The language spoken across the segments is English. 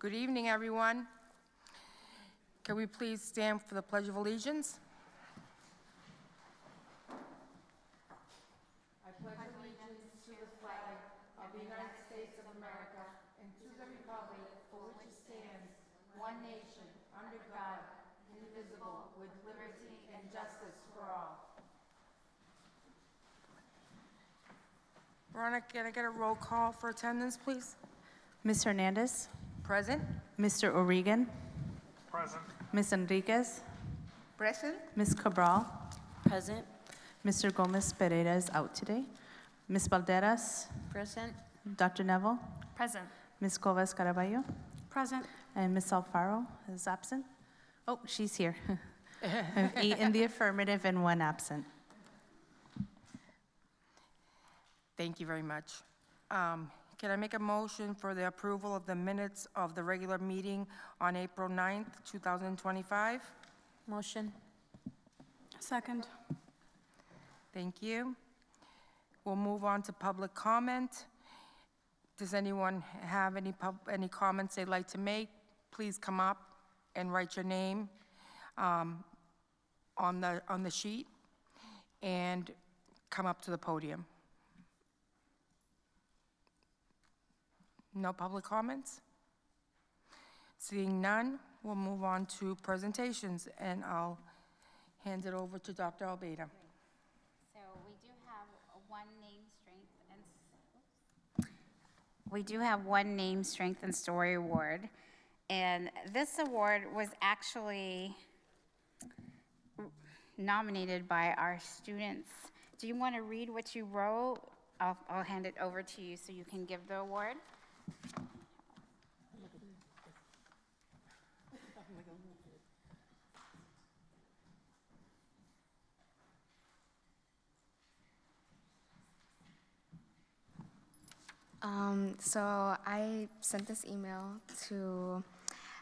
Good evening, everyone. Can we please stand for the Pledge of Allegiance? I pledge allegiance to the flag of the United States of America and to the republic for which it stands, one nation, under God, indivisible, with liberty and justice for all. Veronica, can I get a roll call for attendance, please? Ms. Hernandez, Present. Mr. O'Regan, Present. Ms. Enriquez, Present. Ms. Cabral, Present. Mr. Gomez Pereira is out today, Ms. Valderas, Present. Dr. Neville, Present. Ms. Covas Caraballo, Present. and Ms. Alfaro is absent. Oh, she's here. I have 8 in the affirmative and 1 absent. Thank you very much. Can I make a motion for the approval of the minutes of the regular meeting on April 9th, 2025? Motion. Second. Thank you. We'll move on to public comment. Does anyone have any comments they'd like to make? Please come up and write your name on the sheet and come up to the podium. No public comments? Seeing none, we'll move on to presentations, and I'll hand it over to Dr. Albeida. So we do have one name, strength, and story award. And this award was actually nominated by our students. Do you want to read what you wrote? I'll hand it over to you so you can give the award. So I sent this email to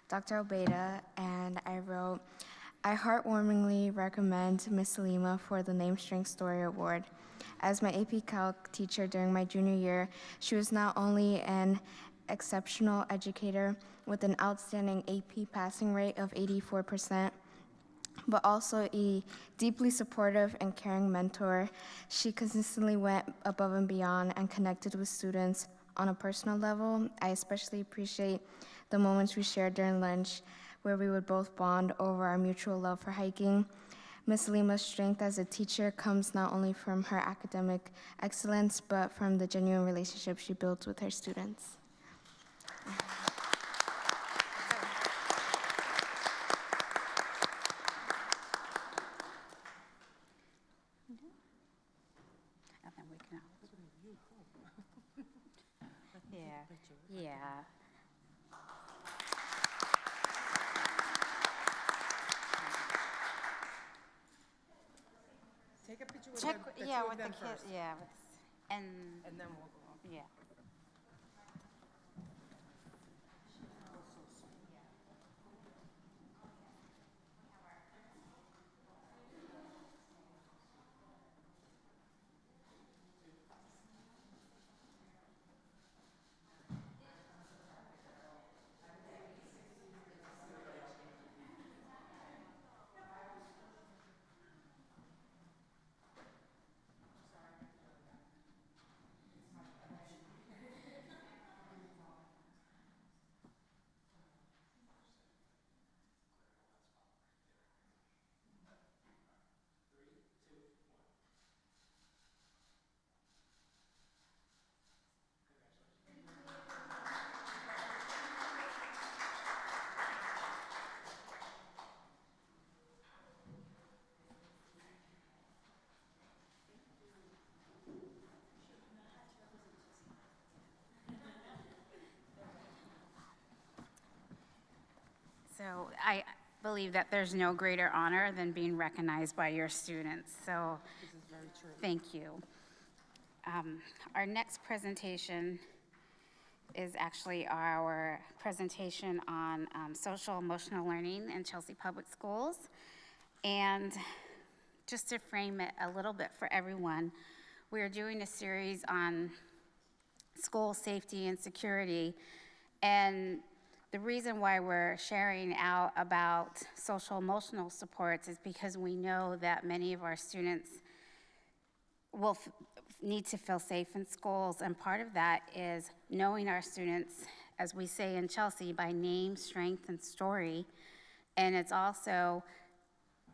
Dr. Albeida, and I wrote, I heartwarmingly recommend Ms. Salima for the Name Strength Story Award. As my AP Calc teacher during my junior year, she was not only an exceptional educator with an outstanding AP passing rate of 84%, but also a deeply supportive and caring mentor. She consistently went above and beyond and connected with students on a personal level. I especially appreciate the moments we shared during lunch where we would both bond over our mutual love for hiking. Ms. Lima's strength as a teacher comes not only from her academic excellence, but from the genuine relationship she builds with her students. Yeah. Take a picture with Check, the yeah, two of with the them kids, first, yeah, and and then we'll go on. yeah. So I believe that there's no greater honor than being recognized by your students. So This is very true. thank you. Our next presentation is actually our presentation on social emotional learning in Chelsea Public Schools. And just to frame it a little bit for everyone, we're doing a series on school safety and security. And the reason why we're sharing out about social emotional supports is because we know that many of our students will need to feel safe in schools, and part of that is knowing our students, as we say in Chelsea, by name, strength, and story. And it's also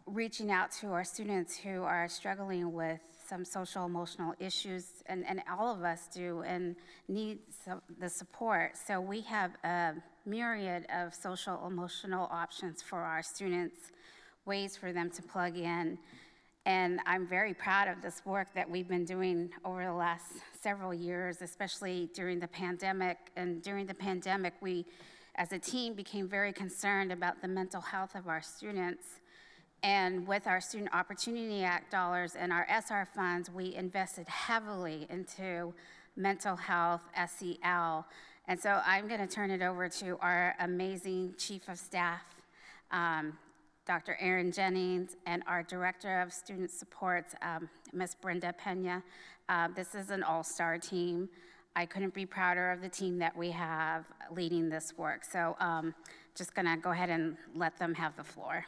reaching out to our students who are struggling with some social emotional issues, and all of us do, and need the support. So we have a myriad of social emotional options for our students, ways for them to plug in. And I'm very proud of this work that we've been doing over the last several years, especially during the pandemic. And during the pandemic, we, as a team, became very concerned about the mental health of our students. And with our Student Opportunity Act dollars and our SR funds, we invested heavily into mental health, SEL. And so I'm going to turn it over to our amazing Chief of Staff, Dr. Erin Jennings, and our Director of Student Supports, Ms. Brenda Pena. This is an all-star team. I couldn't be prouder of the team that we have leading this work. So just going to go ahead and let them have the floor.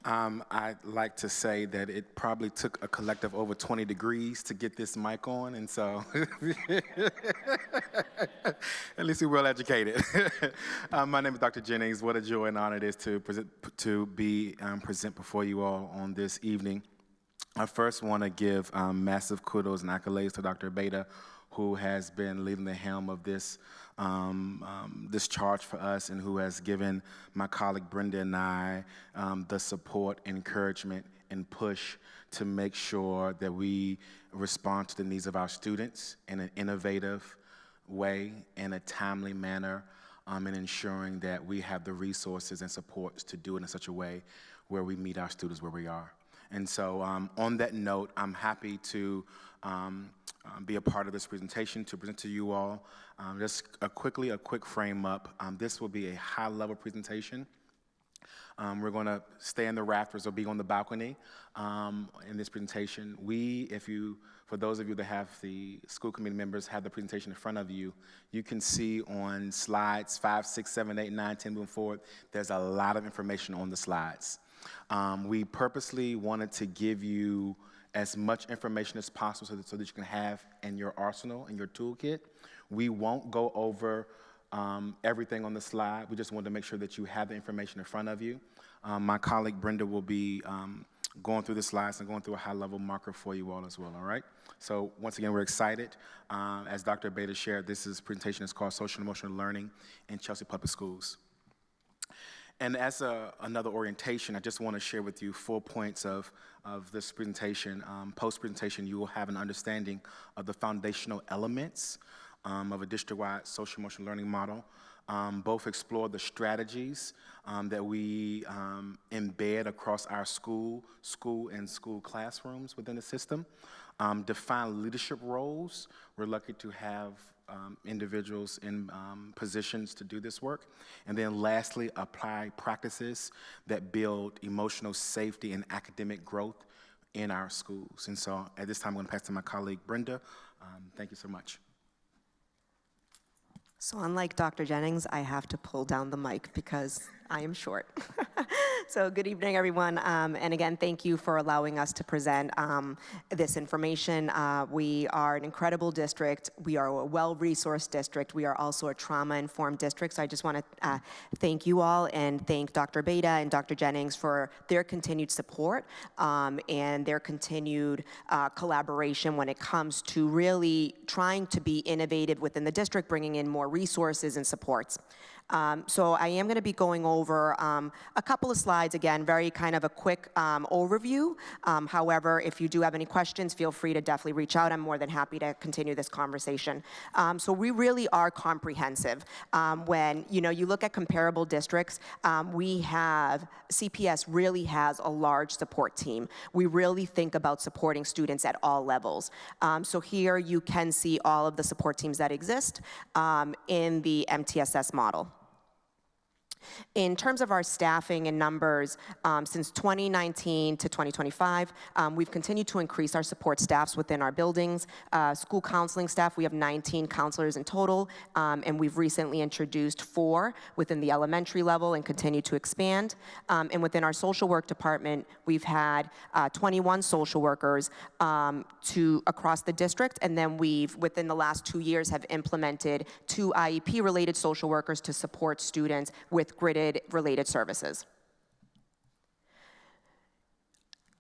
I'd like to say that it probably took a collective over 20 degrees to get this mic on, and so at least we're well educated. My name is Dr. Jennings. What a joy and honor it is to present before you all on this evening. I first want to give massive kudos and accolades to Dr. Beta, who has been leading the helm of this this charge for us, and who has given my colleague Brenda and I the support, encouragement, and push to make sure that we respond to the needs of our students in an innovative way, in a timely manner, and ensuring that we have the resources and supports to do it in such a way where we meet our students where we are. And so on that note, I'm happy to be a part of this presentation, to present to you all. Just a quick frame up. This will be a high-level presentation. We're going to stay in the rafters or be on the balcony in this presentation. For those of you that have the school committee members, have the presentation in front of you, you can see on slides 5, 6, 7, 8, 9, 10, moving forward, there's a lot of information on the slides. We purposely wanted to give you as much information as possible so that you can have in your arsenal, in your toolkit. We won't go over everything on the slide. We just wanted to make sure that you have the information in front of you. My colleague Brenda will be going through the slides and going through a high-level marker for you all as well, all right? So once again, we're excited. As Dr. Beta shared, this presentation is called Social and Emotional Learning in Chelsea Public Schools. And as another orientation, I just want to share with you 4 points of this presentation. Post-presentation, you will have an understanding of the foundational elements of a district-wide social emotional learning model. Both explore the strategies that we embed across our school and school classrooms within the system. Define leadership roles. We're lucky to have individuals in positions to do this work. And then lastly, apply practices that build emotional safety and academic growth in our schools. And so at this time, I'm going to pass to my colleague, Brenda. Thank you so much. So unlike Dr. Jennings, I have to pull down the mic because I am short. So good evening, everyone. And again, thank you for allowing us to present this information. We are an incredible district. We are a well-resourced district. We are also a trauma-informed district. So I just want to thank you all and thank Dr. Beta and Dr. Jennings for their continued support and their continued collaboration when it comes to really trying to be innovative within the district, bringing in more resources and supports. So I am going to be going over a couple of slides, again, very kind of a quick overview. However, if you do have any questions, feel free to definitely reach out. I'm more than happy to continue this conversation. So we really are comprehensive. When you look at comparable districts, CPS really has a large support team. We really think about supporting students at all levels. So here you can see all of the support teams that exist in the MTSS model. In terms of our staffing and numbers, since 2019 to 2025, we've continued to increase our support staffs within our buildings. School counseling staff, we have 19 counselors in total, and we've recently introduced 4 within the elementary level and continue to expand. And within our social work department, we've had 21 social workers across the district, and then within the last 2 years, have implemented 2 IEP-related social workers to support students with grid-related services.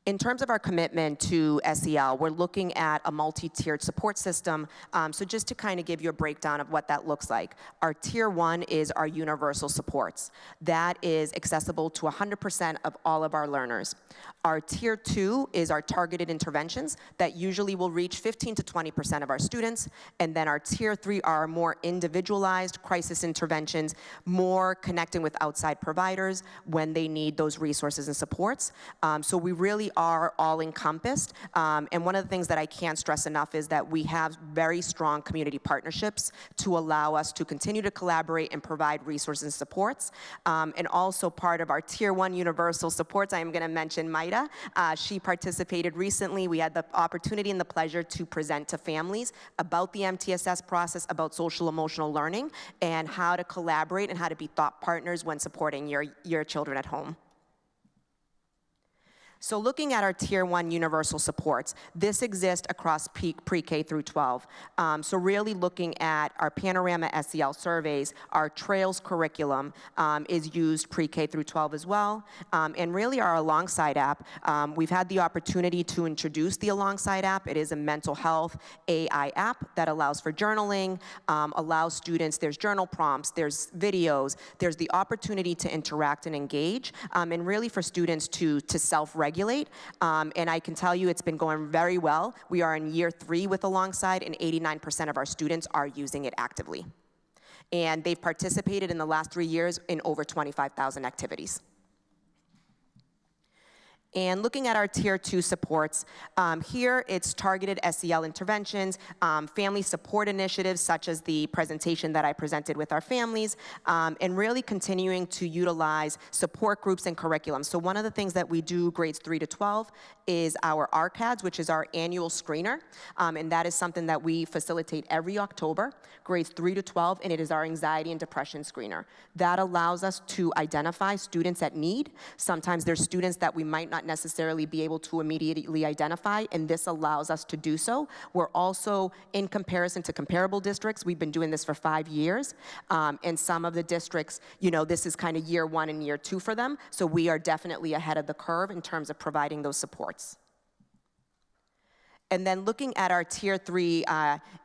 In terms of our commitment to SEL, we're looking at a multi-tiered support system. So just to kind of give you a breakdown of what that looks like. Our tier 1 is our universal supports. That is accessible to 100% of all of our learners. Our tier 2 is our targeted interventions that usually will reach 15 to 20% of our students. And then our tier 3 are more individualized crisis interventions, more connecting with outside providers when they need those resources and supports. So we really are all encompassed. And one of the things that I can't stress enough is that we have very strong community partnerships to allow us to continue to collaborate and provide resources and supports. And also part of our tier 1 universal supports, I am going to mention Maida. She participated recently. We had the opportunity and the pleasure to present to families about the MTSS process, about social emotional learning, and how to collaborate and how to be thought partners when supporting your children at home. So looking at our tier 1 universal supports, this exists across pre-K through 12. So really looking at our Panorama SEL surveys, our Trails curriculum is used pre-K through 12 as well. And really our Alongside app, we've had the opportunity to introduce the Alongside app. It is a mental health AI app that allows for journaling, allows students, there's journal prompts, there's videos, there's the opportunity to interact and engage, and really for students to self-regulate. And I can tell you it's been going very well. We are in year 3 with Alongside, and 89% of our students are using it actively. And they've participated in the last 3 years in over 25,000 activities. And looking at our tier 2 supports, here it's targeted SEL interventions, family support initiatives such as the presentation that I presented with our families, and really continuing to utilize support groups and curriculum. So one of the things that we do grades 3 to 12 is our RCADS, which is our annual screener, and that is something that we facilitate every October, grades 3 to 12, and it is our anxiety and depression screener. That allows us to identify students at need. Sometimes there's students that we might not necessarily be able to immediately identify, and this allows us to do so. We're also, in comparison to comparable districts, we've been doing this for 5 years, and some of the districts, this is kind of year 1 and year 2 for them, so we are definitely ahead of the curve in terms of providing those supports. And then looking at our tier 3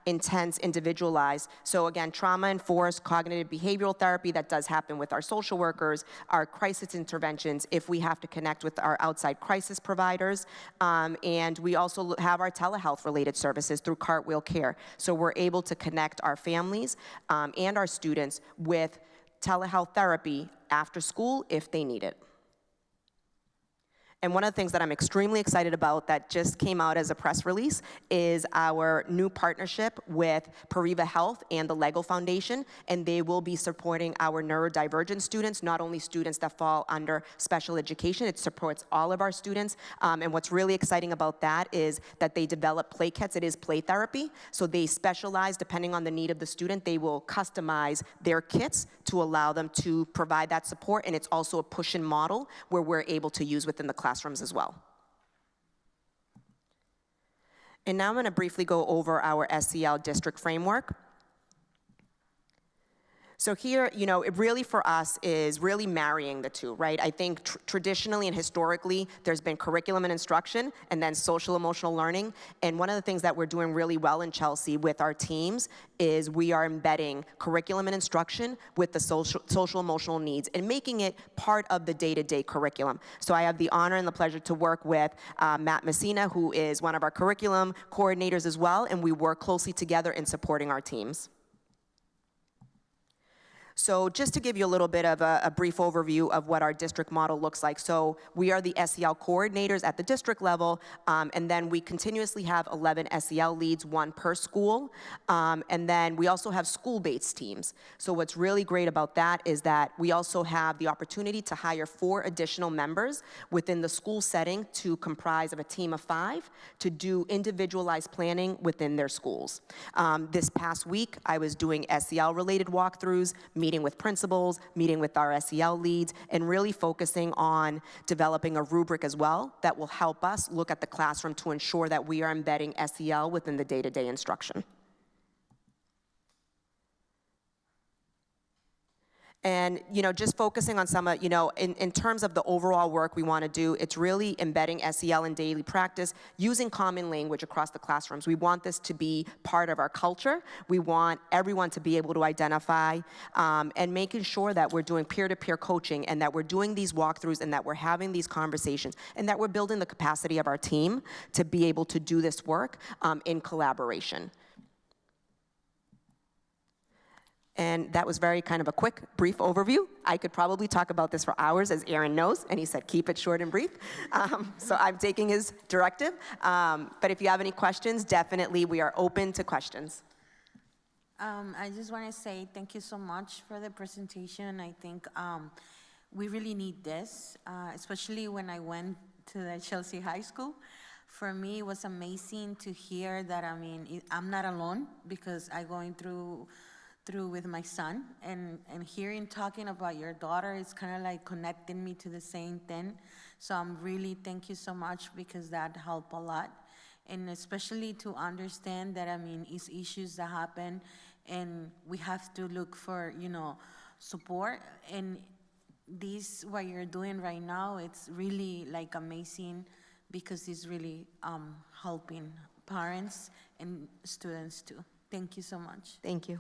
intense individualized, so again, trauma-enforced cognitive behavioral therapy that does happen with our social workers, our crisis interventions if we have to connect with our outside crisis providers, and we also have our telehealth-related services through Cartwheel Care. So we're able to connect our families and our students with telehealth therapy after school if they need it. And one of the things that I'm extremely excited about that just came out as a press release is our new partnership with Pariva Health and the Lego Foundation, and they will be supporting our neurodivergent students, not only students that fall under special education, it supports all of our students. And what's really exciting about that is that they develop play kits. It is play therapy, so they specialize depending on the need of the student. They will customize their kits to allow them to provide that support, and it's also a push-in model where we're able to use within the classrooms as well. And now I'm going to briefly go over our SEL district framework. So here, you know, it really for us is really marrying the two, right? I think traditionally and historically, there's been curriculum and instruction and then social emotional learning. And one of the things that we're doing really well in Chelsea with our teams is we are embedding curriculum and instruction with the social emotional needs and making it part of the day-to-day curriculum. So I have the honor and the pleasure to work with Matt Messina, who is one of our curriculum coordinators as well, and we work closely together in supporting our teams. So just to give you a little bit of a brief overview of what our district model looks like. So we are the SEL coordinators at the district level, and then we continuously have 11 SEL leads, 1 per school, and then we also have school-based teams. So what's really great about that is that we also have the opportunity to hire 4 additional members within the school setting to comprise of a team of 5 to do individualized planning within their schools. This past week, I was doing SEL-related walkthroughs, meeting with principals, meeting with our SEL leads, and really focusing on developing a rubric as well that will help us look at the classroom to ensure that we are embedding SEL within the day-to-day instruction. And, you know, just focusing on some of, you know, in terms of the overall work we want to do, it's really embedding SEL in daily practice, using common language across the classrooms. We want this to be part of our culture. We want everyone to be able to identify and making sure that we're doing peer-to-peer coaching and that we're doing these walkthroughs and that we're having these conversations and that we're building the capacity of our team to be able to do this work in collaboration. And that was very kind of a quick, brief overview. I could probably talk about this for hours, as Aaron knows, and he said keep it short and brief. So I'm taking his directive. But if you have any questions, definitely we are open to questions. I just want to say thank you so much for the presentation. I think we really need this, especially when I went to the Chelsea High School. For me, it was amazing to hear that, I mean, I'm not alone because I'm going through with my son, and hearing talking about your daughter is kind of like connecting me to the same thing. So I'm really, thank you so much, because that helped a lot. And especially to understand that, I mean, it's issues that happen and we have to look for, you know, support. And this, what you're doing right now, it's really like amazing, because it's really helping parents and students too. Thank you so much. Thank you.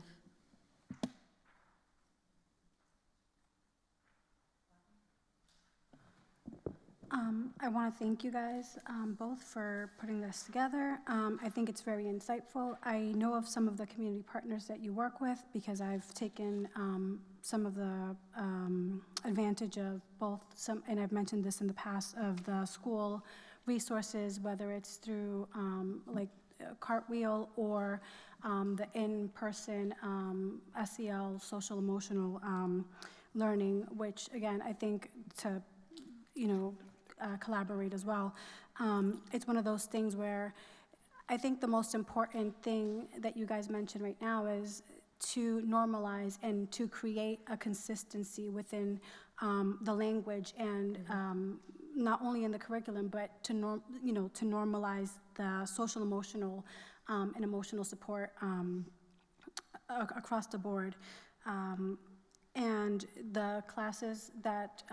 I want to thank you guys both for putting this together. I think it's very insightful. I know of some of the community partners that you work with because I've taken some of the advantage of both, and I've mentioned this in the past, of the school resources, whether it's through like Cartwheel or the in-person SEL, social emotional learning, which again, I think to, you know, collaborate as well. It's one of those things where I think the most important thing that you guys mentioned right now is to normalize and to create a consistency within the language and not only in the curriculum, but to to normalize the social emotional and emotional support across the board. And the classes that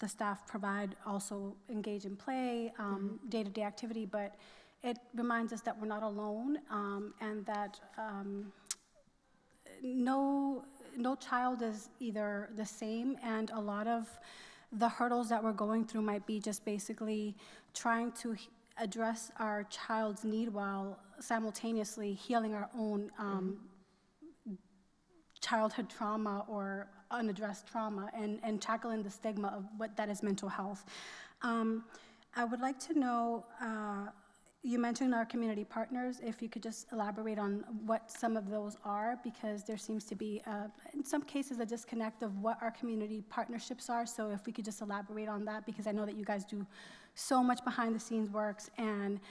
the staff provide also engage in play, day-to-day activity, but it reminds us that we're not alone, and that no child is either the same, and a lot of the hurdles that we're going through might be just basically trying to address our child's need while simultaneously healing our own childhood trauma or unaddressed trauma, and tackling the stigma of what that is mental health. I would like to know, you mentioned our community partners, if you could just elaborate on what some of those are, because there seems to be, in some cases, a disconnect of what our community partnerships are. So if we could just elaborate on that, because I know that you guys do so much behind the scenes works. And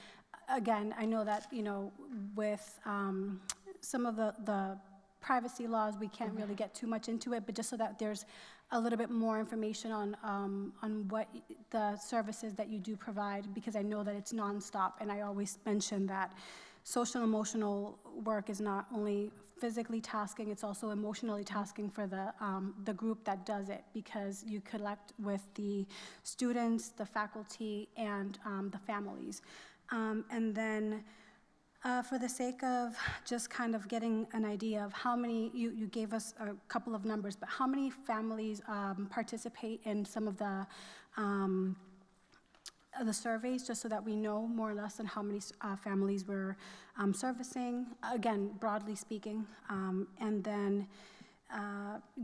again, I know that, with some of the privacy laws, we can't really get too much into it, but just so that there's a little bit more information on what the services that you do provide, because I know that it's nonstop, and I always mention that social and emotional work is not only physically tasking, it's also emotionally tasking for the group that does it, because you collect with the students, the faculty, and the families. And then for the sake of just kind of getting an idea of how many, you gave us a couple of numbers, but how many families participate in some of the surveys, just so that we know more or less on how many families we're servicing, again, broadly speaking. And then,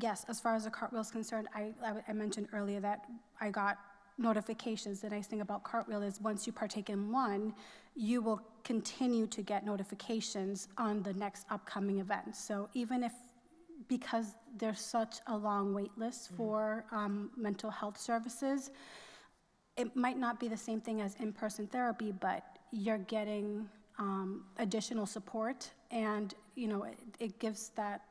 yes, as far as the Cartwheel is concerned, I mentioned earlier that I got notifications. The nice thing about Cartwheel is once you partake in one, you will continue to get notifications on the next upcoming event. So even if, because there's such a long wait list for mental health services, it might not be the same thing as in-person therapy, but you're getting additional support, and it gives that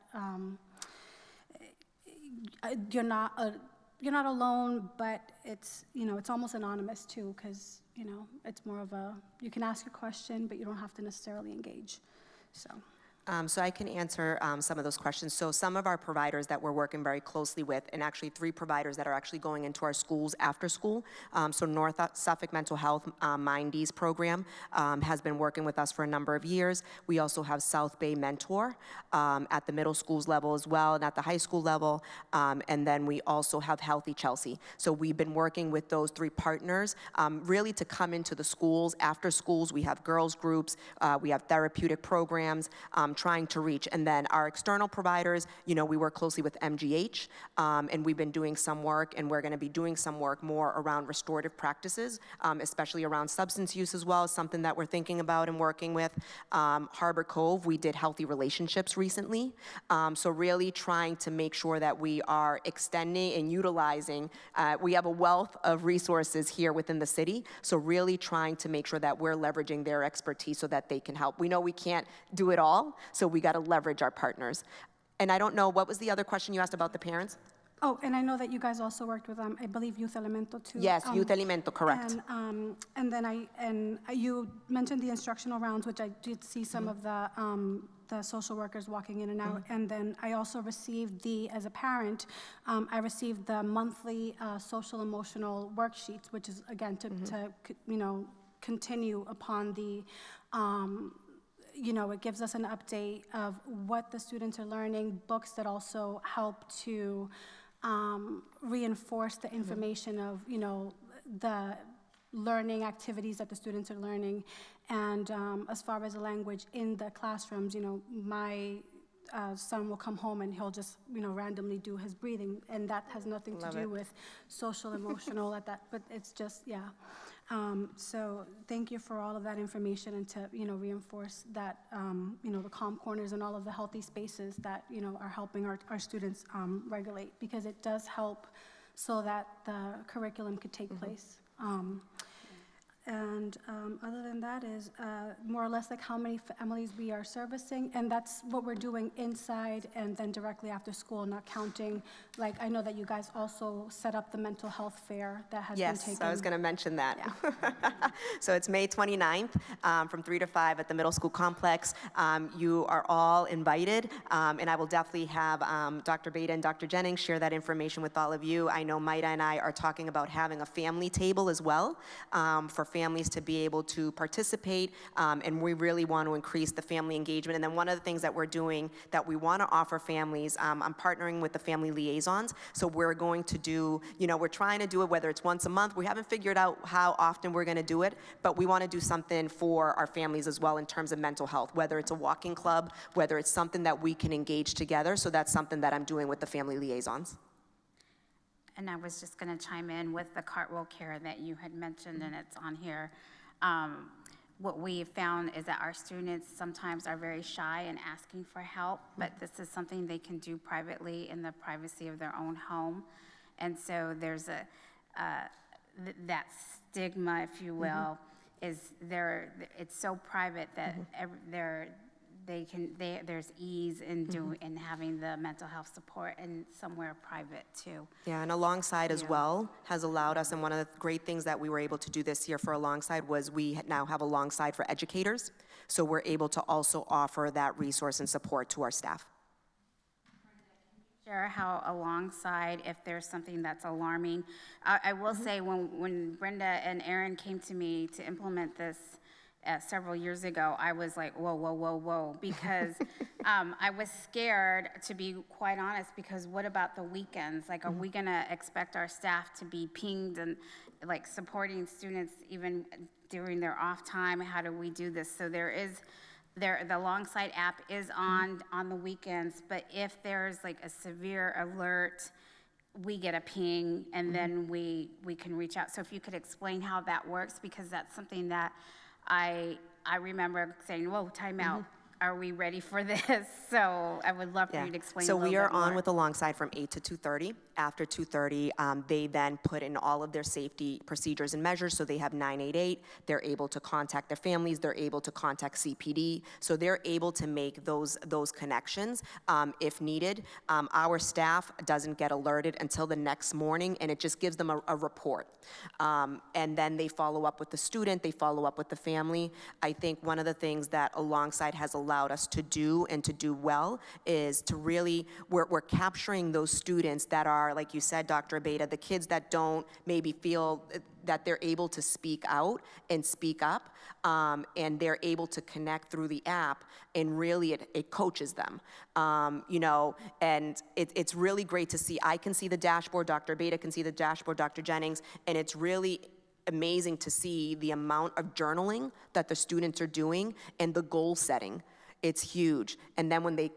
you're not alone, but it's it's almost anonymous too, because it's more of you can ask a question, but you don't have to necessarily engage. So I can answer some of those questions. So some of our providers that we're working very closely with, and actually 3 providers that are actually going into our schools after school. So North Suffolk Mental Health Mindies program has been working with us for a number of years. We also have South Bay Mentor at the middle schools level as well, and at the high school level. And then we also have Healthy Chelsea. So we've been working with those 3 partners really to come into the schools. After schools, we have girls groups, we have therapeutic programs, trying to reach. And then our external providers, we work closely with MGH, and we've been doing some work, and we're going to be doing some work more around restorative practices, especially around substance use as well, is something that we're thinking about and working with. Harbor Cove, we did healthy relationships recently. So really trying to make sure that we are extending and utilizing, we have a wealth of resources here within the city, so really trying to make sure that we're leveraging their expertise so that they can help. We know we can't do it all, so we got to leverage our partners. And I don't know, what was the other question you asked about the parents? Oh, and I know that you guys also worked with, I believe, Youth Elemento too. Yes, Youth Elemento, correct. And then you mentioned the instructional rounds, which I did see some of the social workers walking in and out. And then I also received as a parent, I received the monthly social emotional worksheets, which is, again, to continue upon the, it gives us an update of what the students are learning, books that also help to reinforce the information of, the learning activities that the students are learning. And as far as the language in the classrooms, my son will come home and he'll just, randomly do his breathing, and that has nothing to do with social, emotional but it's just, yeah. So thank you for all of that information, and to, reinforce that, the calm corners and all of the healthy spaces that, are helping our students regulate, because it does help so that the curriculum could take place. And other than that is more or less like how many families we are servicing, and that's what we're doing inside and then directly after school, not counting, like, I know that you guys also set up the mental health fair that has been taken. Yes, I was going to mention that. Yeah. So it's May 29th from 3 to 5 at the middle school complex. You are all invited, and I will definitely have Dr. Beta and Dr. Jennings share that information with all of you. I know Maida and I are talking about having a family table as well for families to be able to participate, and we really want to increase the family engagement. And then one of the things that we're doing that we want to offer families, I'm partnering with the family liaisons, so we're going to do, we're trying to do it whether it's once a month. We haven't figured out how often we're going to do it, but we want to do something for our families as well in terms of mental health, whether it's a walking club, whether it's something that we can engage together. So that's something that I'm doing with the family liaisons. And I was just going to chime in with the cartwheel care that you had mentioned, and it's on here. What we have found is that our students sometimes are very shy in asking for help, but this is something they can do privately in the privacy of their own home. And so there's that stigma, if you will, is there. It's so private that there's ease in in having the mental health support and somewhere private too. Yeah, and alongside as well has allowed us, and one of the great things that we were able to do this year for alongside was we now have alongside for educators, so we're able to also offer that resource and support to our staff. Share how alongside, if there's something that's alarming. I will say when Brenda and Aaron came to me to implement this several years ago, I was like, whoa, whoa, whoa, whoa, because I was scared, to be quite honest, because what about the weekends? Like, are we gonna expect our staff to be pinged and like supporting students even during their off time? How do we do this? So the Alongside app is on the weekends, but if there's like a severe alert, we get a ping and then we can reach out. So if you could explain how that works, because that's something that I remember saying, whoa, time out. Are we ready for this? So I would love for you to explain So a little we are bit more. on with Alongside from 8 to 2:30. After 2:30, they then put in all of their safety procedures and measures. So they have 988. They're able to contact their families. They're able to contact CPD. So they're able to make those connections if needed. Our staff doesn't get alerted until the next morning, and it just gives them a report. And then they follow up with the student. They follow up with the family. I think one of the things that Alongside has allowed us to do and to do well is to really, we're capturing those students that are, like you said, Dr. Abeda, the kids that don't maybe feel that they're able to speak out and speak up, and they're able to connect through the app, and really it coaches them, you know, and it's really great to see. I can see the dashboard, Dr. Abeda can see the dashboard, Dr. Jennings, and it's really amazing to see the amount of journaling that the students are doing and the goal setting. It's huge. And then when they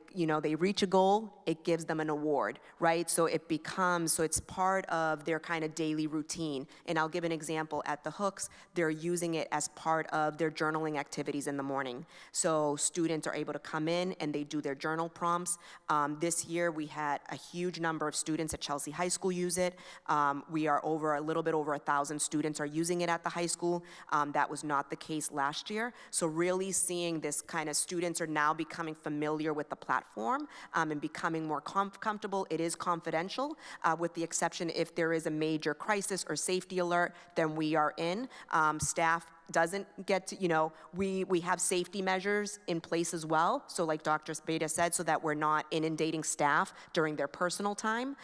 reach a goal, it gives them an award, right? So it's part of their kind of daily routine. And I'll give an example. At the Hooks, they're using it as part of their journaling activities in the morning. So students are able to come in and they do their journal prompts. This year, we had a huge number of students at Chelsea High School use it. We are a little bit over 1,000 students are using it at the high school. That was not the case last year. So really seeing this kind of students are now becoming familiar with the platform and becoming more comfortable. It is confidential, with the exception if there is a major crisis or safety alert, then we are in. Staff doesn't get to, we have safety measures in place as well. So like Dr. Beta said, so that we're not inundating staff during their personal time.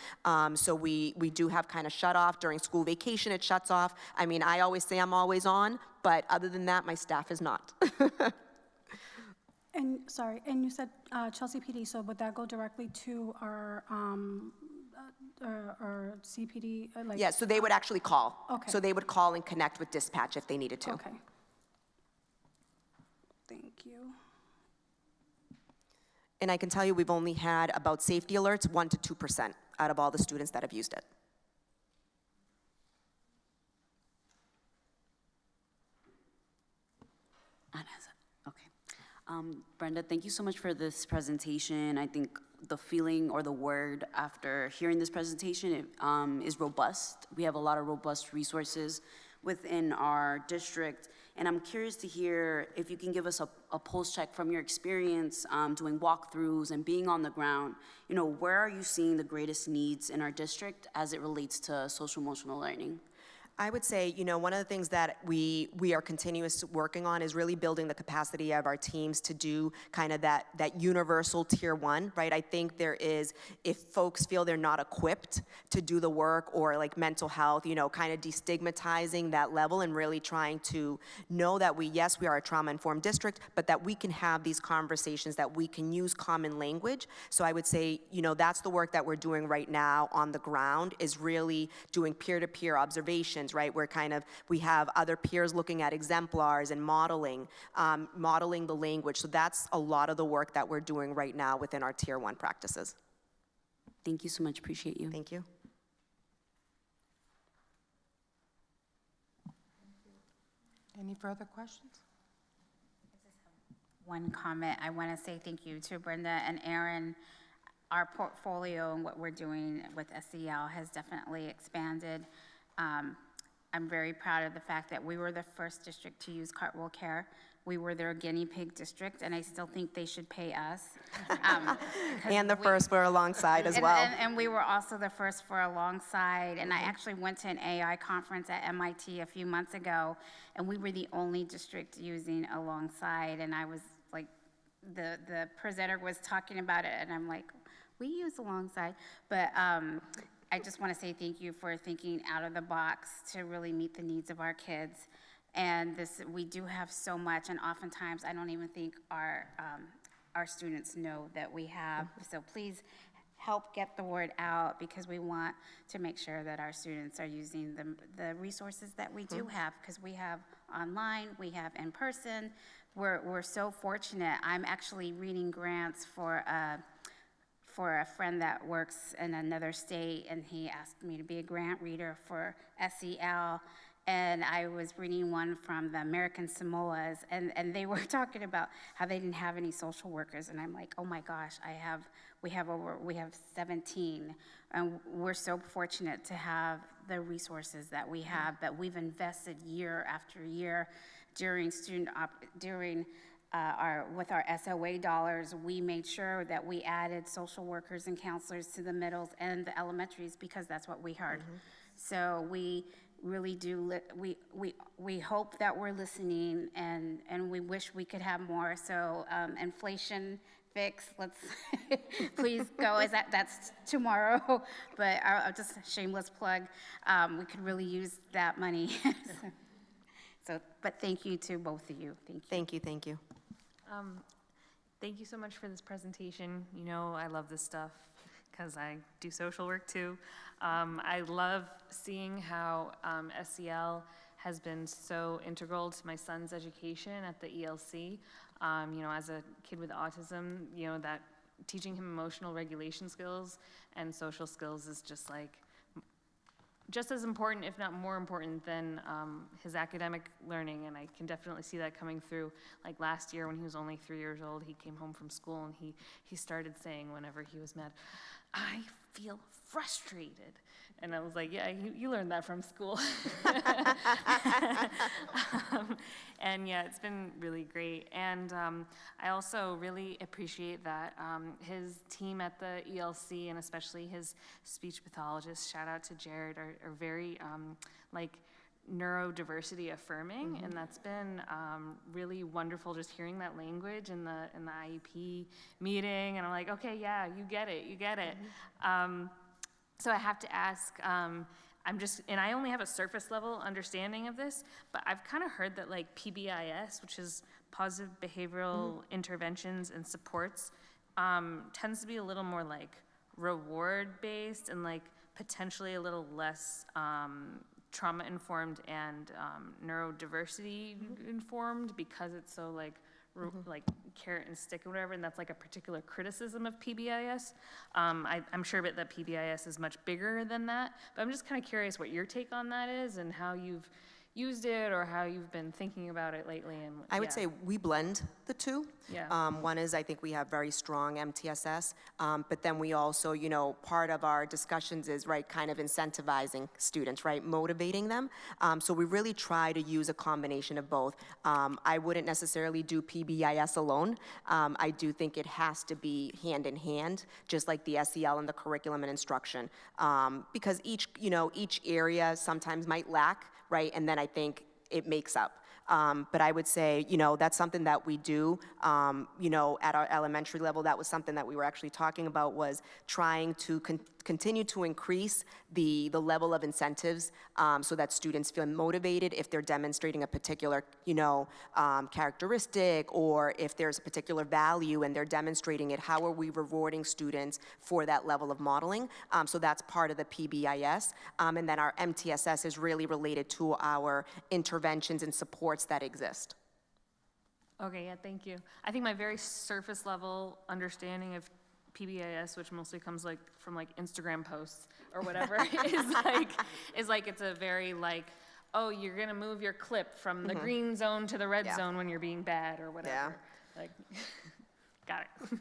So we do have kind of shut off during school vacation, it shuts off. I mean, I always say I'm always on, but other than that, my staff is not. And you said Chelsea PD, so would that go directly to our CPD? Yeah, so they would actually call. Okay. So they would call and connect with dispatch if they needed to. Okay. Thank you. And I can tell you we've only had about safety alerts 1% to 2% out of all the students that have used it. Brenda, thank you so much for this presentation. I think the feeling or the word after hearing this presentation is robust. We have a lot of robust resources within our district, and I'm curious to hear if you can give us a pulse check from your experience doing walkthroughs and being on the ground. Where are you seeing the greatest needs in our district as it relates to social emotional learning? I would say, one of the things that we are continuously working on is really building the capacity of our teams to do kind of that universal tier 1, right? I think there is, if folks feel they're not equipped to do the work or like mental health, kind of destigmatizing that level and really trying to know that we are a trauma-informed district, but that we can have these conversations, that we can use common language. So I would say, that's the work that we're doing right now on the ground, is really doing peer-to-peer observations, right? Where we have other peers looking at exemplars and modeling the language. So that's a lot of the work that we're doing right now within our tier 1 practices. Thank you so much, appreciate you. Thank you. Any further questions? One comment, I want to say thank you to Brenda and Aaron. Our portfolio and what we're doing with SEL has definitely expanded. I'm very proud of the fact that we were the first district to use Cartwheel Care. We were their guinea pig district, and I still think they should pay us. And the first for alongside as well. And we were also the first for alongside, and I actually went to an AI conference at MIT a few months ago, and we were the only district using alongside, and I was like, the presenter was talking about it, and I'm like, we use alongside, but I just want to say thank you for thinking out of the box to really meet the needs of our kids. And we do have so much, and oftentimes I don't even think our students know that we have. So please help get the word out, because we want to make sure that our students are using the resources that we do have, because we have online, we have in person. We're so fortunate. I'm actually reading grants for a friend that works in another state, and he asked me to be a grant reader for SEL. And I was reading one from the American Samoas, and they were talking about how they didn't have any social workers. And I'm like, oh my gosh, we have 17. And we're so fortunate to have the resources that we have, that we've invested year after year with our SOA dollars. We made sure that we added social workers and counselors to the middles and the elementaries, because that's what we heard. So we really do, we hope that we're listening, and we wish we could have more. So inflation fix, let's please go, that's tomorrow, but just a shameless plug, we could really use that money. But thank you to both of you, thank you. Thank you, thank you. Thank you so much for this presentation. You know I love this stuff because I do social work too. I love seeing how SEL has been so integral to my son's education at the ELC. You know, as a kid with autism, you know, that teaching him emotional regulation skills and social skills is just as important, if not more important, than his academic learning, and I can definitely see that coming through. Like last year when he was only 3 years old, he came home from school and he started saying whenever he was mad, "I feel frustrated." And I was like, yeah, you learned that from school. And yeah, it's been really great. And I also really appreciate that his team at the ELC, and especially his speech pathologist, shout out to Jared, are very neurodiversity affirming, and that's been really wonderful, just hearing that language in the IEP meeting. And I'm like, okay, yeah, you get it. So I have to ask, and I only have a surface level understanding of this, but I've kind of heard that like PBIS, which is positive behavioral interventions and supports, tends to be a little more like reward based and like potentially a little less trauma informed and neurodiversity informed, because it's so like carrot and stick or whatever, and that's like a particular criticism of PBIS. I'm sure that PBIS is much bigger than that, but I'm just kind of curious what your take on that is and how you've used it or how you've been thinking about it lately. And I would say we blend the two. Yeah. One is I think we have very strong MTSS, but then we also, you know, part of our discussions is, right, kind of incentivizing students, right, motivating them. So we really try to use a combination of both. I wouldn't necessarily do PBIS alone. I do think it has to be hand in hand, just like the SEL and the curriculum and instruction, because each area sometimes might lack, right, and then I think it makes up. But I would say, you know, that's something that we do, you know, at our elementary level. That was something that we were actually talking about, was trying to continue to increase the level of incentives so that students feel motivated if they're demonstrating a particular, you know, characteristic, or if there's a particular value and they're demonstrating it. How are we rewarding students for that level of modeling? So that's part of the PBIS. And then our MTSS is really related to our interventions and supports that exist. Okay, yeah, thank you. I think my very surface level understanding of PBIS, which mostly comes from Instagram posts or whatever, is like it's a very oh, you're gonna move your clip from the green zone to the red Yeah. zone when you're being bad or whatever. Like, got it.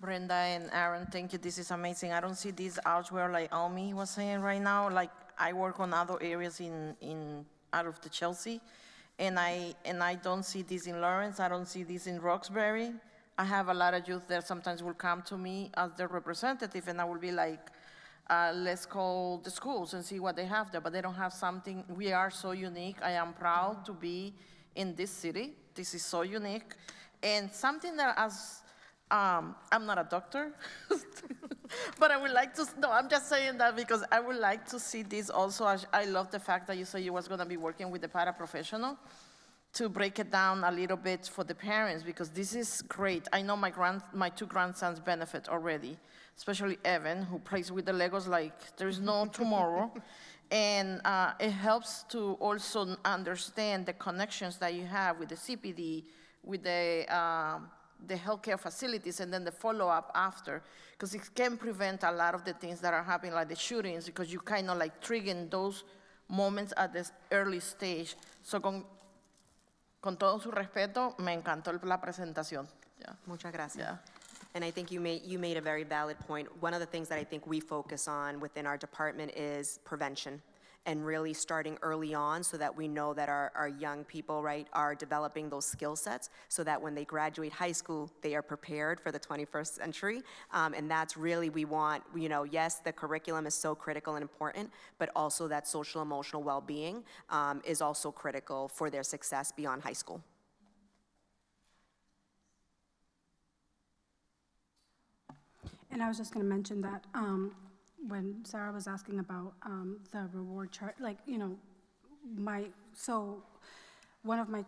Brenda and Aaron, thank you. This is amazing. I don't see this elsewhere like Almi was saying right now. Like I work on other areas in out of the Chelsea, and I don't see this in Lawrence. I don't see this in Roxbury. I have a lot of youth that sometimes will come to me as their representative, and I will be like, let's call the schools and see what they have there, but they don't have something. We are so unique. I am proud to be in this city. This is so unique. And something that I'm not a doctor, but I would like to, no, I'm just saying that because I would like to see this also. I love the fact that you said you was gonna be working with the paraprofessional to break it down a little bit for the parents, because this is great. I know my two grandsons benefit already, especially Evan, who plays with the Legos like there's no tomorrow. And it helps to also understand the connections that you have with the CPD, with the healthcare facilities, and then the follow-up after, because it can prevent a lot of the things that are happening, like the shootings, because you kind of like triggering those moments at this early stage. So con todo su respeto, me encantó la presentación. Yeah. Muchas gracias. Yeah. And I think you made a very valid point. One of the things that I think we focus on within our department is prevention, and really starting early on so that we know that our young people, right, are developing those skill sets so that when they graduate high school, they are prepared for the 21st century. And that's really, we want, you know, yes, the curriculum is so critical and important, but also that social emotional well-being is also critical for their success beyond high school. And I was just going to mention that when Sarah was asking about the reward chart, like, you know, one of my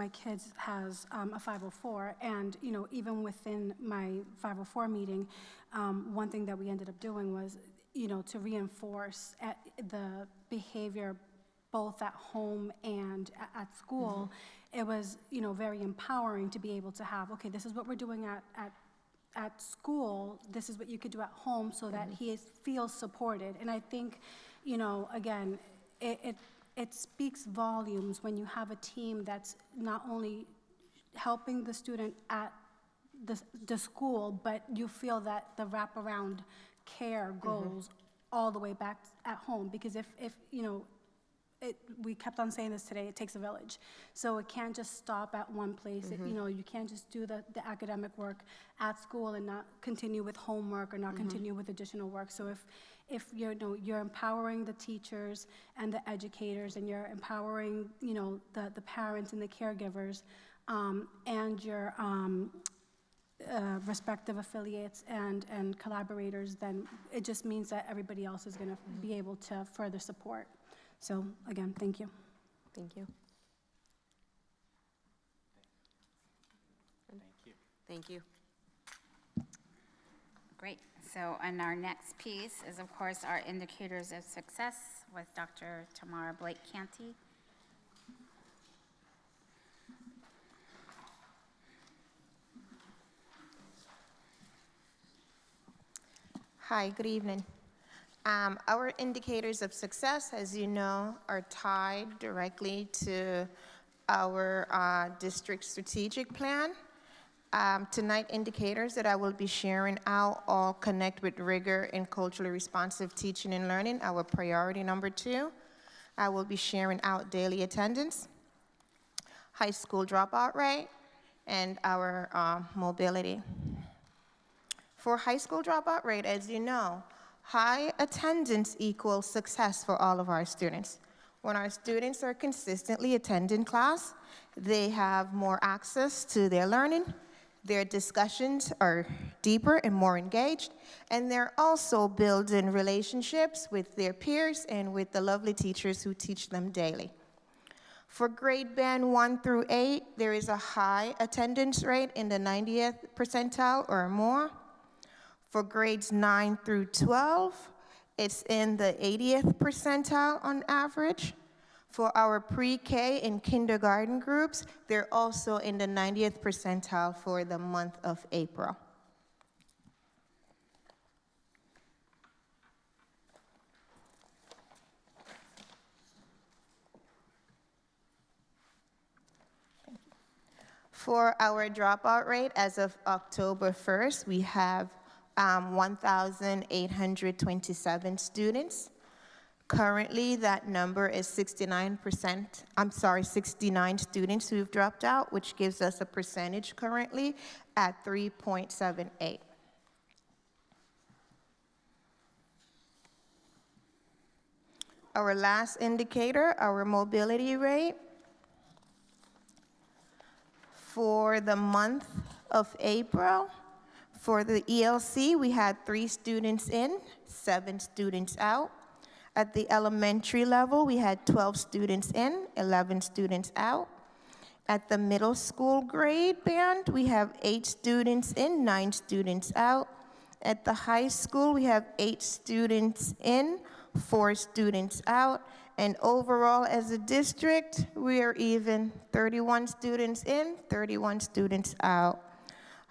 kids has a 504, and, you know, even within my 504 meeting, one thing that we ended up doing was, you know, to reinforce the behavior both at home and at school. It was, you know, very empowering to be able to have, okay, this is what we're doing at school, this is what you could do at home, so that he feels supported. And I think, you know, again, it speaks volumes when you have a team that's not only helping the student at the school, but you feel that the wraparound care goes all the way back at home. Because if you know, we kept on saying this today, it takes a village. So it can't just stop at one place. You know, you can't just do the academic work at school and not continue with homework or not continue with additional work. So if you're empowering the teachers and the educators, and you're empowering, you know, the parents and the caregivers, and your respective affiliates and collaborators, then it just means that everybody else is gonna be able to further support. So again, thank you. Thank you. Thank you. Great. So, and our next piece is, of course, our indicators of success with Dr. Tamara Blake-Canty. Hi, good evening. Our indicators of success, as you know, are tied directly to our district strategic plan. Tonight, indicators that I will be sharing out all connect with rigor and culturally responsive teaching and learning, our priority number 2. I will be sharing out daily attendance, high school dropout rate, and our mobility. For high school dropout rate, as you know, high attendance equals success for all of our students. When our students are consistently attending class, they have more access to their learning, their discussions are deeper and more engaged, and they're also building relationships with their peers and with the lovely teachers who teach them daily. For grade band 1 through 8, there is a high attendance rate in the 90th percentile or more. For grades 9 through 12, it's in the 80th percentile on average. For our pre-K and kindergarten groups, they're also in the 90th percentile for the month of April. For our dropout rate, as of October 1st, we have 1,827 students. Currently, that number is 69%, 69 students who've dropped out, which gives us a percentage currently at 3.78. Our last indicator, our mobility rate. For the month of April, for the ELC, we had 3 students in, 7 students out. At the elementary level, we had 12 students in, 11 students out. At the middle school grade band, we have 8 students in, 9 students out. At the high school, we have 8 students in, 4 students out. And overall, as a district, we are even, 31 students in, 31 students out.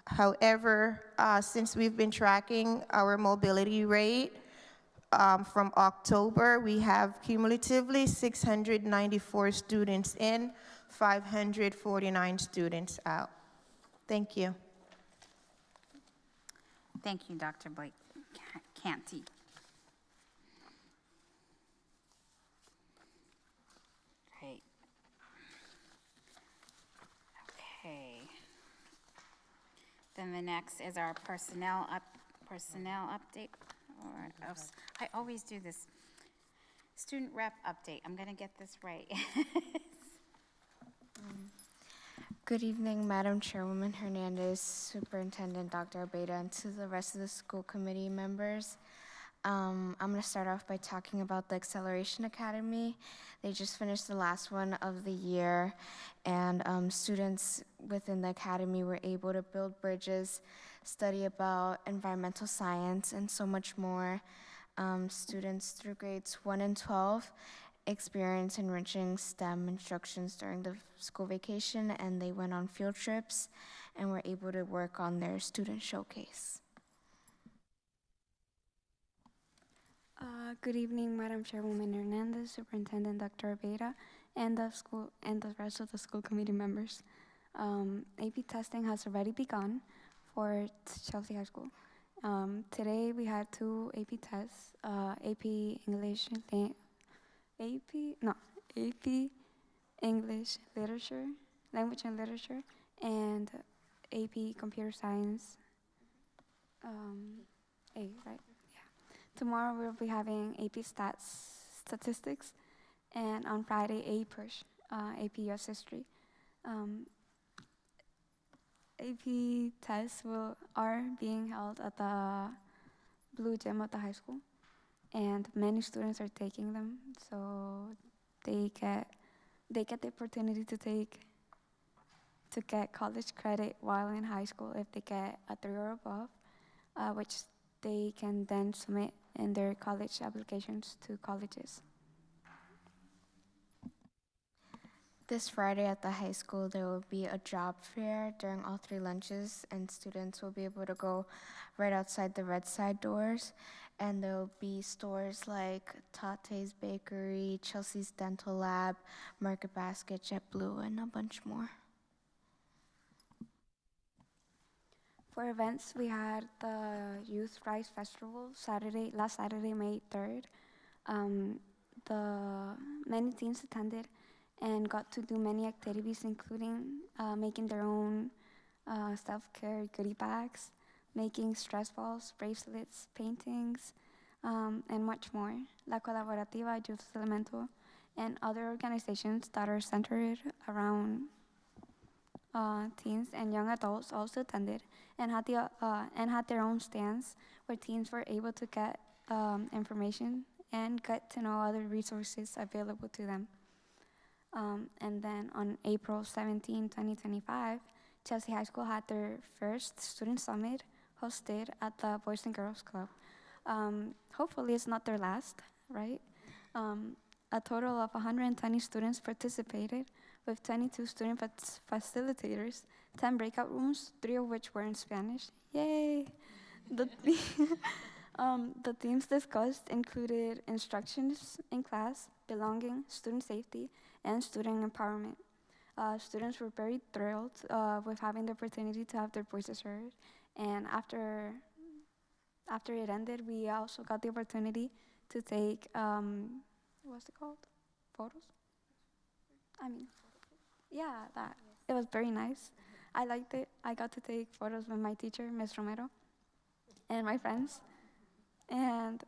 However, since we've been tracking our mobility rate, from October, we have cumulatively 694 students in, 549 students out. Thank you. Thank you, Dr. Blake Canty. Great. Okay. Then the next is our personnel update. Or else, I always do this. Student rep update. I'm going to get this right. Good evening, Madam Chairwoman Hernandez, Superintendent Dr. Abeda, and to the rest of the school committee members. I'm going to start off by talking about the Acceleration Academy. They just finished the last one of the year, and students within the academy were able to build bridges, study about environmental science, and so much more. Students through grades 1 and 12 experience enriching STEM instructions during the school vacation, and they went on field trips and were able to work on their student showcase. Good evening, Madam Chairwoman Hernandez, Superintendent Dr. Abeda, and the rest of the school committee members. AP testing has already begun for Chelsea High School. Today we had 2 AP tests, AP English Literature, Language and Literature, and AP Computer Science. A, right? Tomorrow we'll be having AP Statistics, and on Friday, AP US History. AP tests are being held at the Blue Gym at the high school, and many students are taking them, so they get the opportunity to get college credit while in high school if they get a 3 or above, which they can then submit in their college applications to colleges. This Friday at the high school, there will be a job fair during all 3 lunches, and students will be able to go right outside the red side doors, and there will be stores like Tate's Bakery, Chelsea's Dental Lab, Market Basket, JetBlue, and a bunch more. For events, we had the Youth Rise Festival last Saturday, May 3rd. Many teens attended and got to do many activities, including making their own self-care goodie bags, making stress balls, bracelets, paintings, and much more. La Colaborativa, Youth Elemental, and other organizations that are centered around teens and young adults also attended and had their own stands where teens were able to get information and get to know other resources available to them. And then on April 17, 2025, Chelsea High School had their first student summit hosted at the Boys and Girls Club. Hopefully it's not their last, right? A total of 120 students participated, with 22 student facilitators, 10 breakout rooms, 3 of which were in Spanish. Yay! The themes discussed included instructions in class, belonging, student safety, and student empowerment. Students were very thrilled with having the opportunity to have their voices heard. And after it ended, we also got the opportunity to take, what's it called? Photos? Yeah, that. It was very nice. I liked it. I got to take photos with my teacher, Ms. Romero, and my friends. And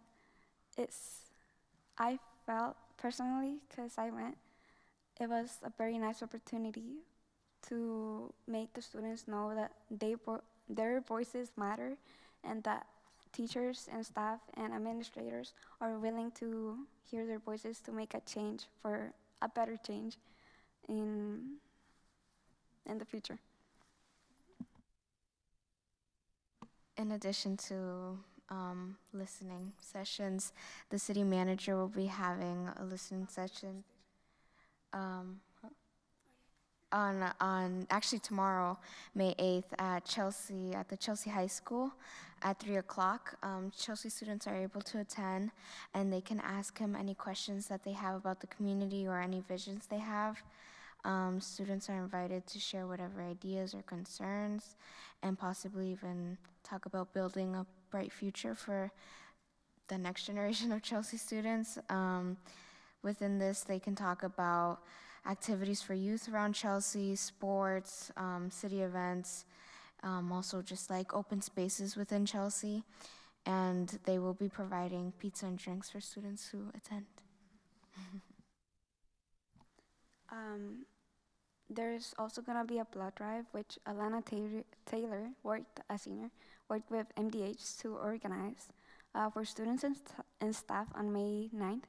I felt personally, because I went, it was a very nice opportunity to make the students know that their voices matter and that teachers and staff and administrators are willing to hear their voices to make a change, for a better change in the future. In addition to listening sessions, the city manager will be having a listening session on actually tomorrow, May 8th at the Chelsea High School at 3 o'clock. Chelsea students are able to attend, and they can ask him any questions that they have about the community or any visions they have. Students are invited to share whatever ideas or concerns, and possibly even talk about building a bright future for the next generation of Chelsea students. Within this, they can talk about activities for youth around Chelsea, sports, city events, also just like open spaces within Chelsea. And they will be providing pizza and drinks for students who attend. There's also going to be a blood drive, which Alana Taylor, a senior, worked with MDH to organize for students and staff on May 9th.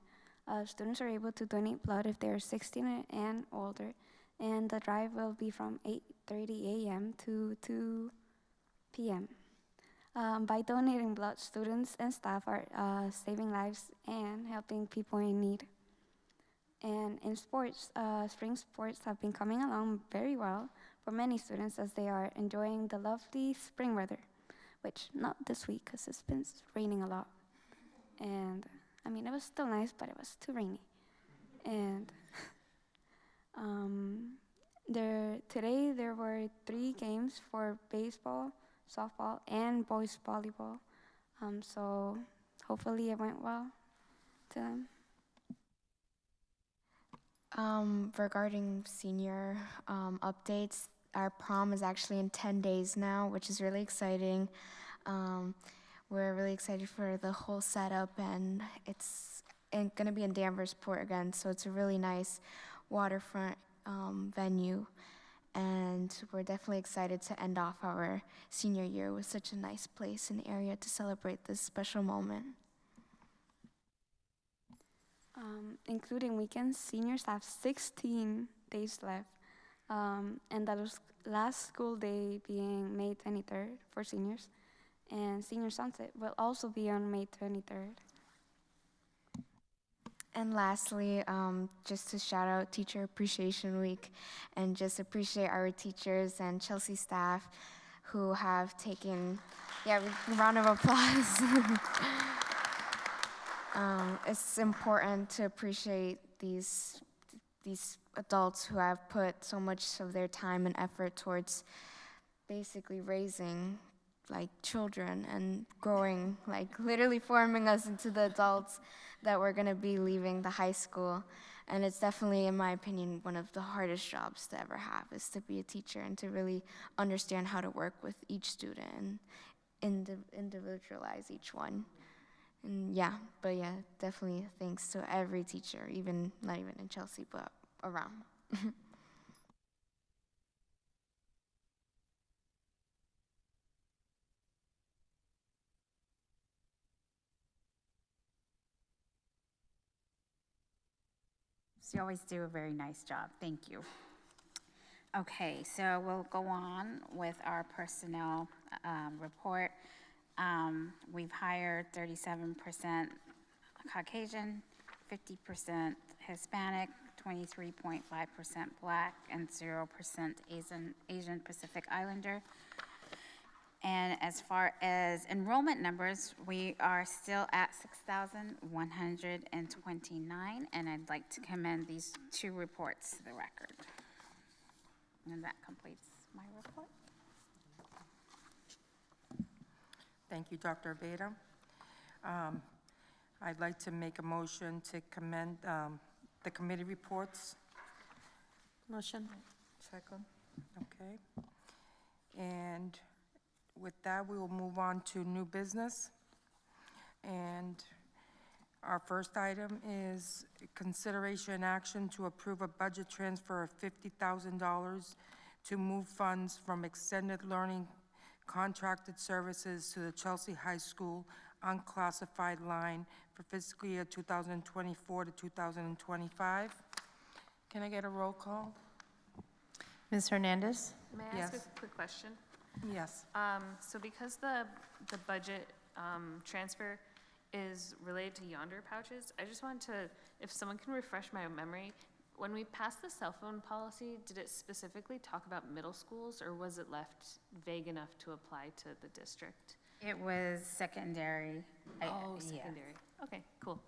Students are able to donate blood if they're 16 and older, and the drive will be from 8:30 a.m. to 2 p.m. By donating blood, students and staff are saving lives and helping people in need. And in sports, spring sports have been coming along very well for many students as they are enjoying the lovely spring weather, which not this week because it's been raining a lot. And it was still nice, but it was too rainy. And today there were 3 games for baseball, softball, and boys volleyball. So hopefully it went well to them. Regarding senior updates, our prom is actually in 10 days now, which is really exciting. We're really excited for the whole setup, and it's going to be in Danversport again, so it's a really nice waterfront venue. And we're definitely excited to end off our senior year with such a nice place and area to celebrate this special moment. Including weekends, seniors have 16 days left, and that was last school day being May 23rd for seniors, and Senior Sunset will also be on May 23rd. And lastly, just to shout out Teacher Appreciation Week and just appreciate our teachers and Chelsea staff who have taken, round of applause. It's important to appreciate these adults who have put so much of their time and effort towards basically raising like children and growing, like literally forming us into the adults that we're gonna be leaving the high school. And it's definitely, in my opinion, one of the hardest jobs to ever have, is to be a teacher and to really understand how to work with each student and individualize each one. And definitely thanks to every teacher, even not even in Chelsea, but around. So you always do a very nice job. Thank you. Okay, so we'll go on with our personnel report. We've hired 37% Caucasian, 50% Hispanic, 23.5% Black, and 0% Asian Pacific Islander. And as far as enrollment numbers, we are still at 6,129, and I'd like to commend these 2 reports to the record. And that completes my report. Thank you, Dr. Abeda. I'd like to make a motion to commend the committee reports. Motion. Second. Okay. And with that, we will move on to new business. And our first item is consideration and action to approve a budget transfer of $50,000 to move funds from extended learning contracted services to the Chelsea High School unclassified line for fiscal year 2024 to 2025. Can I get a roll call? Ms. Hernandez? May I ask Yes. a quick question? Yes. So because the budget transfer is related to yonder pouches, I just wanted to, if someone can refresh my memory, when we passed the cell phone policy, did it specifically talk about middle schools, or was it left vague enough to apply to the district? It was secondary. Oh, yeah. secondary. Okay, cool.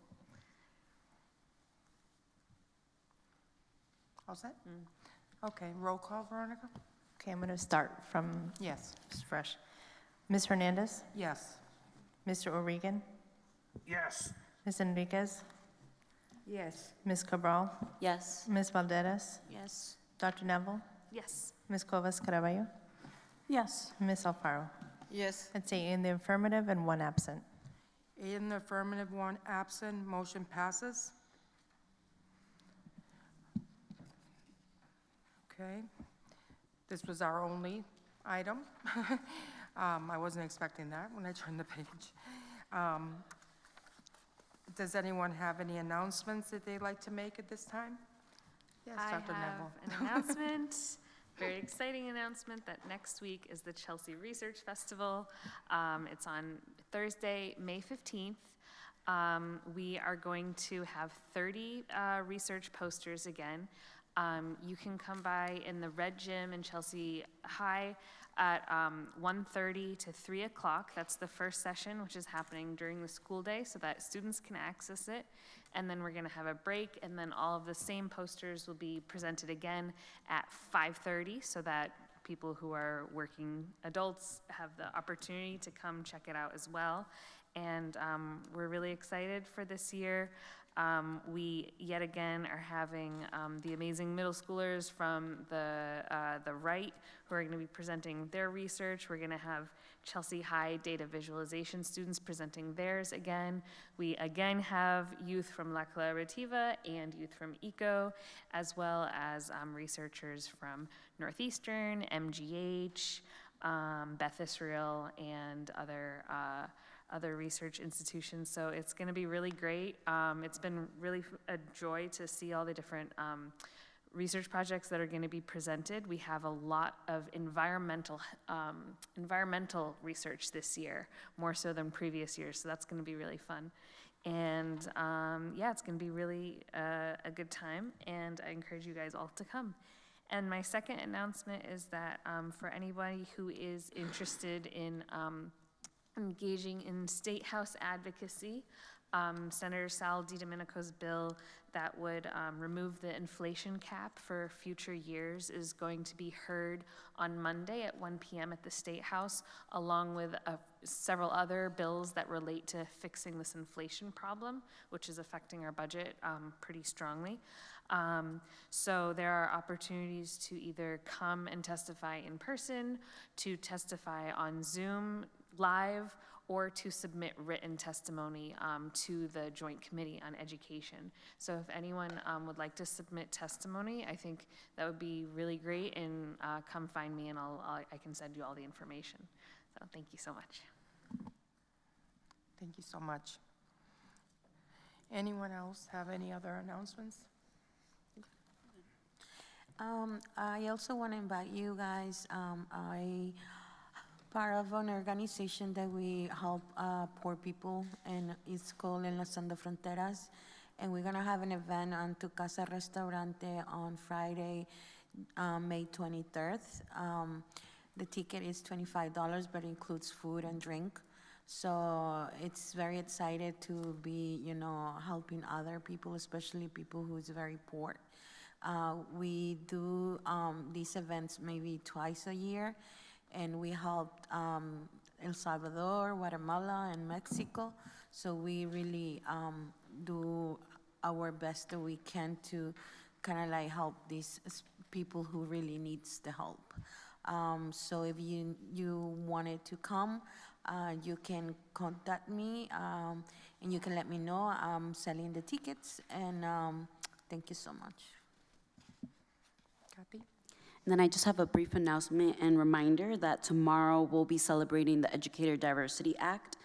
All set? Okay, roll call, Veronica? Okay, I'm going to start from Yes. just fresh. Ms. Hernandez? Yes. Mr. O'Regan? Yes. Ms. Enriquez? Yes. Ms. Cabral? Yes. Ms. Valderas? Yes. Dr. Neville? Yes. Ms. Covas Caraballo? Yes. Ms. Alfaro? Yes. It's 8 in the affirmative and 1 absent. 8 in the affirmative, 1 absent, motion passes. Okay. This was our only item. I wasn't expecting that when I turned the page. Does anyone have any announcements that they'd like to make at this time? Yes, I Dr. have Neville. an announcement, very exciting announcement, that next week is the Chelsea Research Festival. It's on Thursday, May 15th. We are going to have 30 research posters again. You can come by in the Red Gym in Chelsea High at 1:30 to 3 o'clock. That's the first session, which is happening during the school day so that students can access it. And then we're gonna have a break, and then all of the same posters will be presented again at 5:30 so that people who are working adults have the opportunity to come check it out as well. And we're really excited for this year. We, yet again, are having the amazing middle schoolers from the right who are going to be presenting their research. We're going to have Chelsea High data visualization students presenting theirs again. We again have youth from La Colaborativa and youth from ECO, as well as researchers from Northeastern, MGH, Beth Israel, and other research institutions. So it's going to be really great. It's been really a joy to see all the different research projects that are going to be presented. We have a lot of environmental research this year, more so than previous years. So that's going to be really fun. And yeah, it's going to be really a good time. And I encourage you guys all to come. And my second announcement is that for anybody who is interested in engaging in State House advocacy, Senator Sal DiDomenico's bill that would remove the inflation cap for future years is going to be heard on Monday at 1 p.m. at the State House, along with several other bills that relate to fixing this inflation problem, which is affecting our budget pretty strongly. So there are opportunities to either come and testify in person, to testify on Zoom live, or to submit written testimony to the Joint Committee on Education. So if anyone would like to submit testimony, I think that would be really great, and come find me and I can send you all the information. So thank you so much. Thank you so much. Anyone else have any other announcements? I also want to invite you guys. Part of an organization that we help poor people, and it's called Enlazando Fronteras. And we're gonna have an event on Tu Casa Restaurante on Friday, May 23rd. The ticket is $25, but includes food and drink. So it's very excited to be, helping other people, especially people who is very poor. We do these events maybe twice a year, and we helped El Salvador, Guatemala, and Mexico. So we really do our best that we can to kind of like help these people who really needs the help. So if you wanted to come, you can contact me, and you can let me know. I'm selling the tickets, and thank you so much. Kathy? And then I just have a brief announcement and reminder that tomorrow we'll be celebrating the Educator Diversity Act,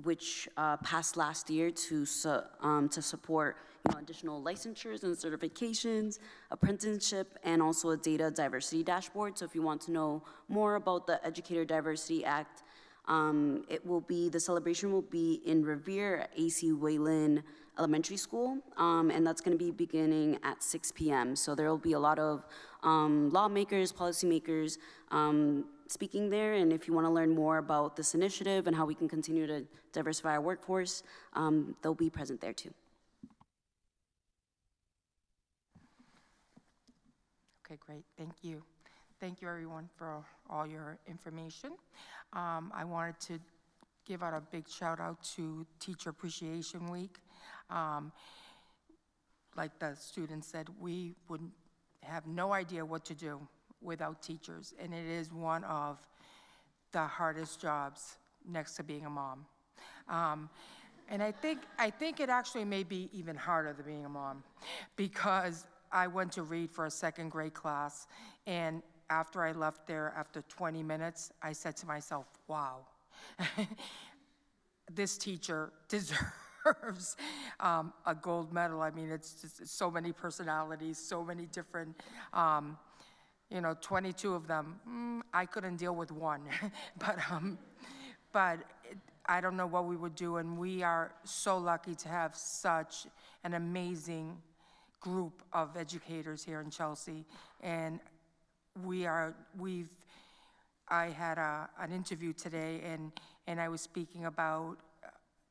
which passed last year to support additional licensures and certifications, apprenticeship, and also a data diversity dashboard. So if you want to know more about the Educator Diversity Act, the celebration will be in Revere at AC Wayland Elementary School, and that's going to be beginning at 6 p.m. So there will be a lot of lawmakers, policymakers speaking there, and if you want to learn more about this initiative and how we can continue to diversify our workforce, they'll be present there too. Okay, great, thank you. Thank you everyone for all your information. I wanted to give out a big shout out to Teacher Appreciation Week. Like the student said, we would have no idea what to do without teachers, and it is one of the hardest jobs next to being a mom. And I think it actually may be even harder than being a mom, because I went to read for a second grade class, and after I left there, after 20 minutes, I said to myself, wow, this teacher deserves a gold medal. I mean, it's just so many personalities, so many different, 22 of them. I couldn't deal with one, but I don't know what we would do, and we are so lucky to have such an amazing group of educators here in Chelsea, and I had an interview today, and I was speaking about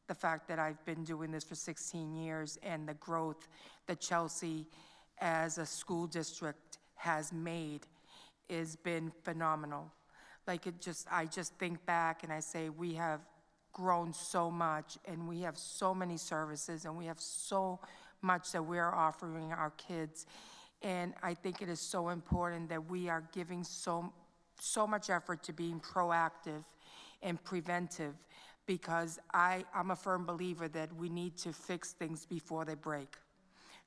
the fact that I've been doing this for 16 years and the growth that Chelsea as a school district has made has been phenomenal. Like I just think back and I say we have grown so much, and we have so many services, and we have so much that we're offering our kids. And I think it is so important that we are giving so much effort to being proactive and preventive, because I'm a firm believer that we need to fix things before they break,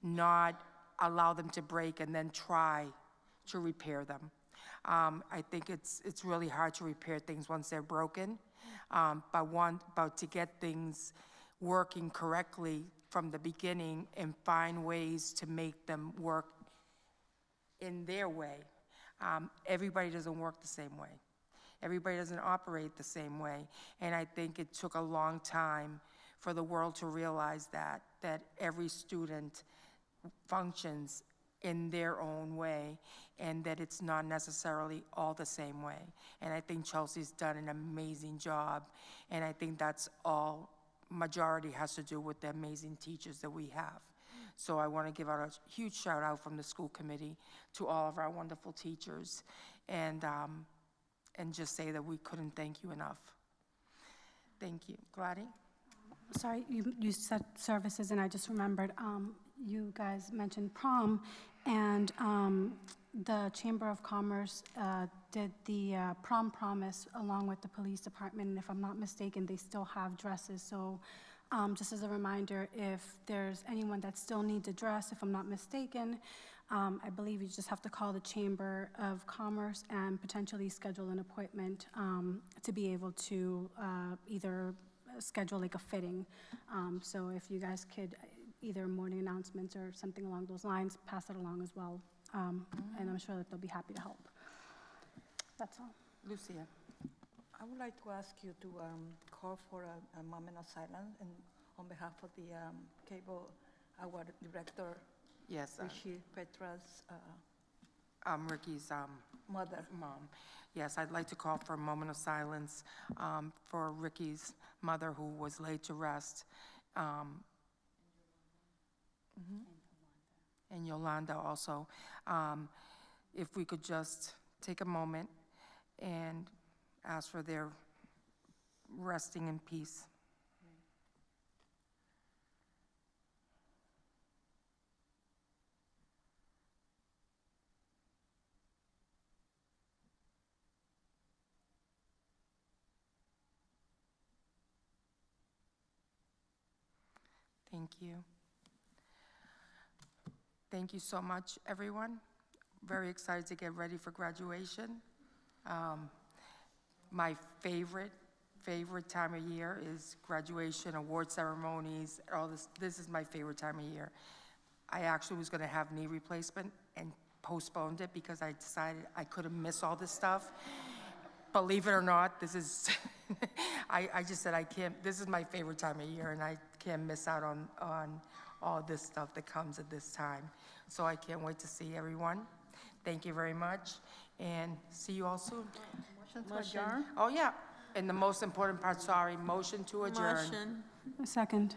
not allow them to break and then try to repair them. I think it's really hard to repair things once they're broken, but to get things working correctly from the beginning and find ways to make them work in their way. Everybody doesn't work the same way. Everybody doesn't operate the same way. And I think it took a long time for the world to realize that every student functions in their own way, and that it's not necessarily all the same way. And I think Chelsea's done an amazing job, and I think that's all majority has to do with the amazing teachers that we have. So I want to give out a huge shout out from the school committee to all of our wonderful teachers, and just say that we couldn't thank you enough. Thank you. Gladys? Sorry, you said services, and I just remembered, you guys mentioned prom, and the Chamber of Commerce did the prom promise along with the police department, and if I'm not mistaken, they still have dresses. So just as a reminder, if there's anyone that still needs a dress, if I'm not mistaken, I believe you just have to call the Chamber of Commerce and potentially schedule an appointment to be able to either schedule like a fitting. So if you guys could, either morning announcements or something along those lines, pass it along as well. And I'm sure that they'll be happy to help. That's all. Lucia? I would like to ask you to call for a moment of silence, and on behalf of the cable, our director, Yes. Rishi Petra's Ricky's mother. mom. Yes, I'd like to call for a moment of silence for Ricky's mother, who was laid to rest. And and Yolanda also. If we could just take a moment and ask for their resting in peace. Thank you. Thank you so much, everyone. Very excited to get ready for graduation. My favorite time of year is graduation, award ceremonies, all this. This is my favorite time of year. I actually was gonna have knee replacement and postponed it because I decided I couldn't miss all this stuff. Believe it or not, this is, I just said I can't, this is my favorite time of year and I can't miss out on all this stuff that comes at this time. So I can't wait to see everyone. Thank you very much and see you all soon. Motion to adjourn? Oh, yeah, and the most important part, sorry, motion to adjourn. Motion. A second.